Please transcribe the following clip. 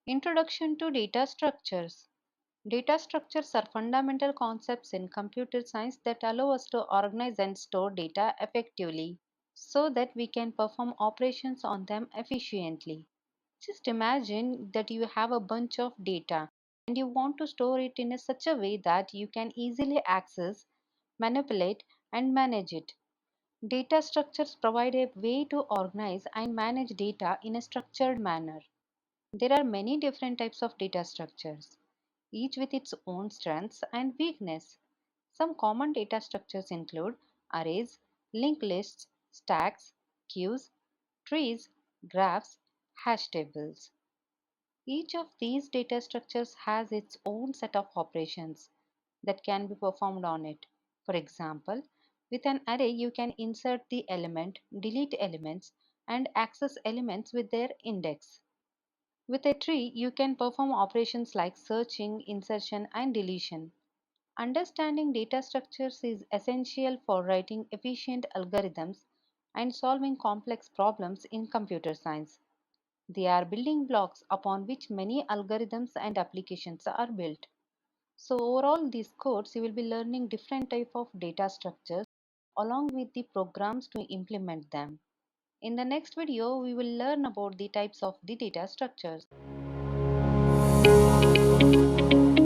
Introduction to data structures. Data structures are fundamental concepts in computer science that allow us to organize and store data effectively so that we can perform operations on them efficiently. Just imagine that you have a bunch of data and you want to store it in such a way that you can easily access, manipulate, and manage it. Data structures provide a way to organize and manage data in a structured manner. There are many different types of data structures, each with its own strengths and weakness. Some common data structures include arrays, linked lists, stacks, queues, trees, graphs, hash tables. Each of these data structures has its own set of operations that can be performed on it. For example, with an array, you can insert the element, delete elements, and access elements with their index. With a tree, you can perform operations like searching, insertion, and deletion. Understanding data structures is essential for writing efficient algorithms and solving complex problems in computer science. They are building blocks upon which many algorithms and applications are built. So overall these course you will be learning different type of data structures along with the programs to implement them. In the next video we will learn about the types of the data structures.